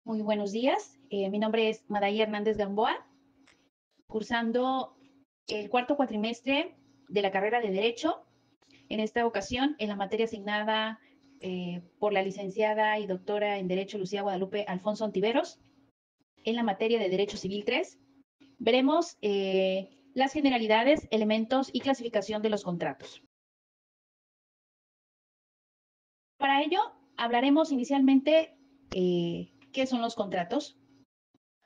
Muy buenos días. Mi nombre es Madaya Hernández Gamboa, cursando el cuarto cuatrimestre de la carrera de Derecho. En esta ocasión, en la materia asignada por la licenciada y doctora en Derecho Lucía Guadalupe Alfonso Ontiveros, en la materia de Derecho Civil 3, veremos las generalidades, elementos y clasificación de los contratos. Para ello, hablaremos inicialmente qué son los contratos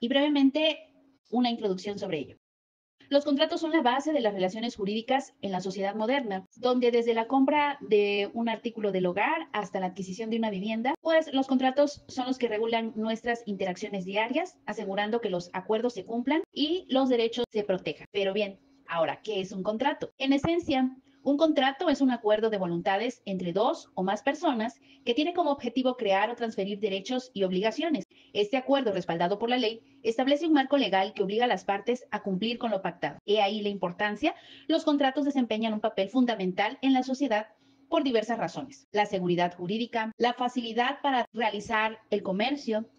y brevemente una introducción sobre ello. Los contratos son la base de las relaciones jurídicas en la sociedad moderna, donde desde la compra de un artículo del hogar hasta la adquisición de una vivienda, pues los contratos son los que regulan nuestras interacciones diarias, asegurando que los acuerdos se cumplan y los derechos se protejan. Pero bien, ahora, ¿qué es un contrato? En esencia, un contrato es un acuerdo de voluntades entre dos o más personas que tiene como objetivo crear o transferir derechos y obligaciones. Este acuerdo, respaldado por la ley, establece un marco legal que obliga a las partes a cumplir con lo pactado. He ahí la importancia. Los contratos desempeñan un papel fundamental en la sociedad por diversas razones. La seguridad jurídica, la facilidad para realizar el comercio,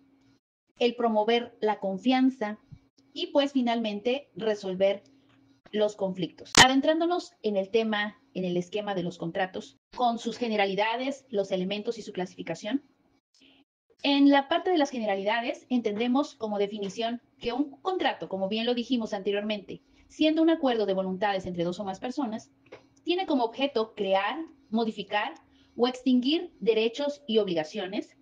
el promover la confianza y pues finalmente resolver los conflictos. Adentrándonos en el tema, en el esquema de los contratos, con sus generalidades, los elementos y su clasificación. En la parte de las generalidades, entendemos como definición que un contrato, como bien lo dijimos anteriormente, siendo un acuerdo de voluntades entre dos o más personas, tiene como objeto crear, modificar o extinguir derechos y obligaciones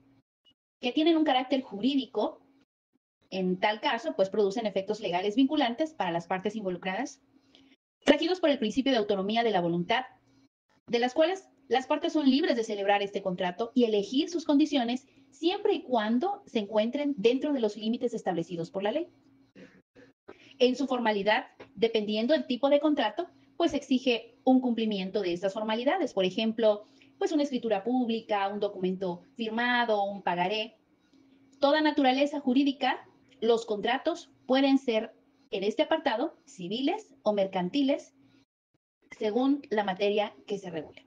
que tienen un carácter jurídico. En tal caso, pues producen efectos legales vinculantes para las partes involucradas, regidos por el principio de autonomía de la voluntad, de las cuales las partes son libres de celebrar este contrato y elegir sus condiciones siempre y cuando se encuentren dentro de los límites establecidos por la ley. En su formalidad, dependiendo del tipo de contrato, pues exige un cumplimiento de estas formalidades. Por ejemplo, pues una escritura pública, un documento firmado, un pagaré. Toda naturaleza jurídica, los contratos pueden ser, en este apartado, civiles o mercantiles, según la materia que se regule.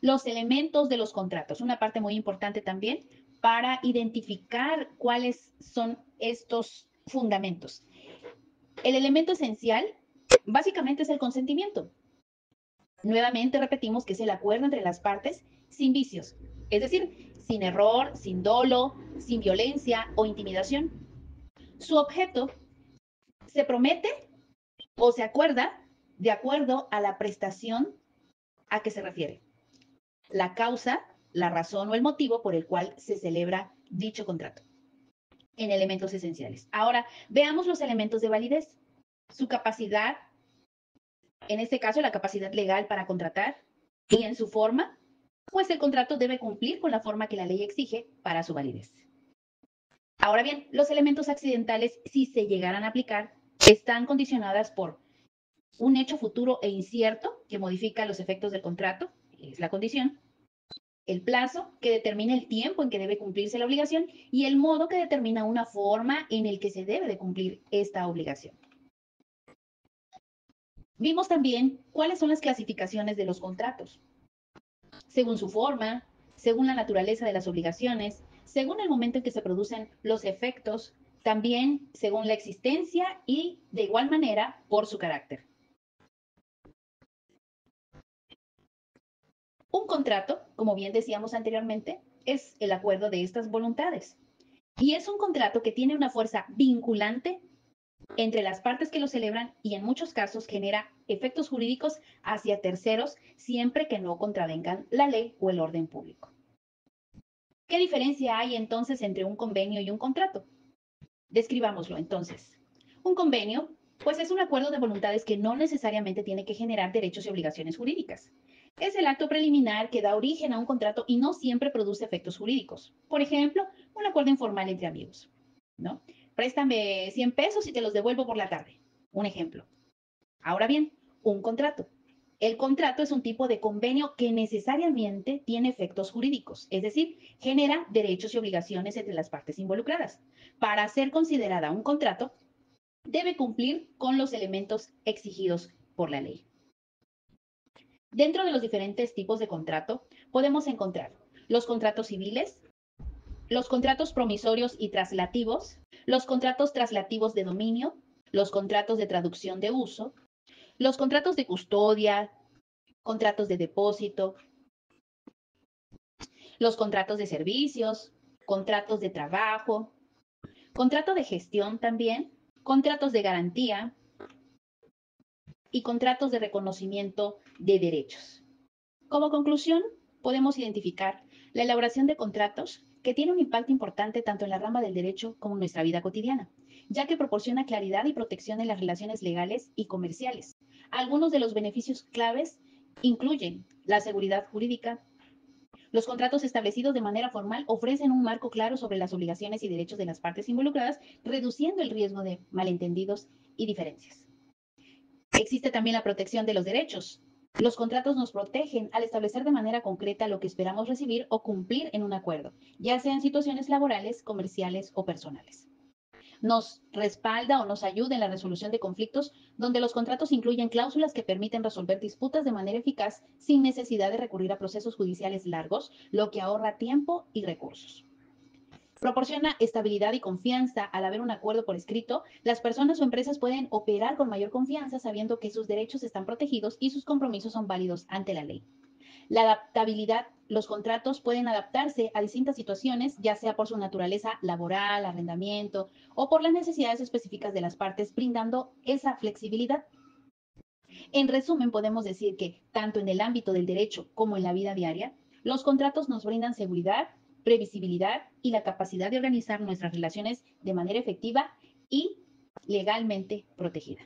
Los elementos de los contratos, una parte muy importante también para identificar cuáles son estos fundamentos. El elemento esencial básicamente es el consentimiento. Nuevamente repetimos que es el acuerdo entre las partes sin vicios, es decir, sin error, sin dolo, sin violencia o intimidación. Su objeto se promete o se acuerda de acuerdo a la prestación a que se refiere, la causa, la razón o el motivo por el cual se celebra dicho contrato. En elementos esenciales. Ahora, veamos los elementos de validez. Su capacidad, en este caso la capacidad legal para contratar, y en su forma, pues el contrato debe cumplir con la forma que la ley exige para su validez. Ahora bien, los elementos accidentales, si se llegaran a aplicar, están condicionadas por un hecho futuro e incierto que modifica los efectos del contrato, es la condición, el plazo que determina el tiempo en que debe cumplirse la obligación y el modo que determina una forma en el que se debe de cumplir esta obligación. Vimos también cuáles son las clasificaciones de los contratos, según su forma, según la naturaleza de las obligaciones, según el momento en que se producen los efectos, también según la existencia y de igual manera por su carácter. Un contrato, como bien decíamos anteriormente, es el acuerdo de estas voluntades. Y es un contrato que tiene una fuerza vinculante entre las partes que lo celebran y en muchos casos genera efectos jurídicos hacia terceros siempre que no contravengan la ley o el orden público. ¿Qué diferencia hay entonces entre un convenio y un contrato? Describámoslo entonces. Un convenio, pues es un acuerdo de voluntades que no necesariamente tiene que generar derechos y obligaciones jurídicas. Es el acto preliminar que da origen a un contrato y no siempre produce efectos jurídicos. Por ejemplo, un acuerdo informal entre amigos, ¿no? Préstame 100 pesos y te los devuelvo por la tarde. Un ejemplo. Ahora bien, un contrato. El contrato es un tipo de convenio que necesariamente tiene efectos jurídicos, es decir, genera derechos y obligaciones entre las partes involucradas. Para ser considerada un contrato, debe cumplir con los elementos exigidos por la ley. Dentro de los diferentes tipos de contrato, podemos encontrar los contratos civiles, los contratos promisorios y traslativos, los contratos traslativos de dominio, los contratos de traducción de uso, los contratos de custodia, contratos de depósito, los contratos de servicios, contratos de trabajo, contrato de gestión también, contratos de garantía y contratos de reconocimiento de derechos. Como conclusión, podemos identificar la elaboración de contratos que tiene un impacto importante tanto en la rama del derecho como en nuestra vida cotidiana, ya que proporciona claridad y protección en las relaciones legales y comerciales. Algunos de los beneficios claves incluyen la seguridad jurídica. Los contratos establecidos de manera formal ofrecen un marco claro sobre las obligaciones y derechos de las partes involucradas, reduciendo el riesgo de malentendidos y diferencias. Existe también la protección de los derechos. Los contratos nos protegen al establecer de manera concreta lo que esperamos recibir o cumplir en un acuerdo, ya sea en situaciones laborales, comerciales o personales. Nos respalda o nos ayuda en la resolución de conflictos, donde los contratos incluyen cláusulas que permiten resolver disputas de manera eficaz sin necesidad de recurrir a procesos judiciales largos, lo que ahorra tiempo y recursos. Proporciona estabilidad y confianza. Al haber un acuerdo por escrito, las personas o empresas pueden operar con mayor confianza sabiendo que sus derechos están protegidos y sus compromisos son válidos ante la ley. La adaptabilidad. Los contratos pueden adaptarse a distintas situaciones, ya sea por su naturaleza laboral, arrendamiento o por las necesidades específicas de las partes, brindando esa flexibilidad. En resumen, podemos decir que tanto en el ámbito del derecho como en la vida diaria, los contratos nos brindan seguridad, previsibilidad y la capacidad de organizar nuestras relaciones de manera efectiva y legalmente protegida.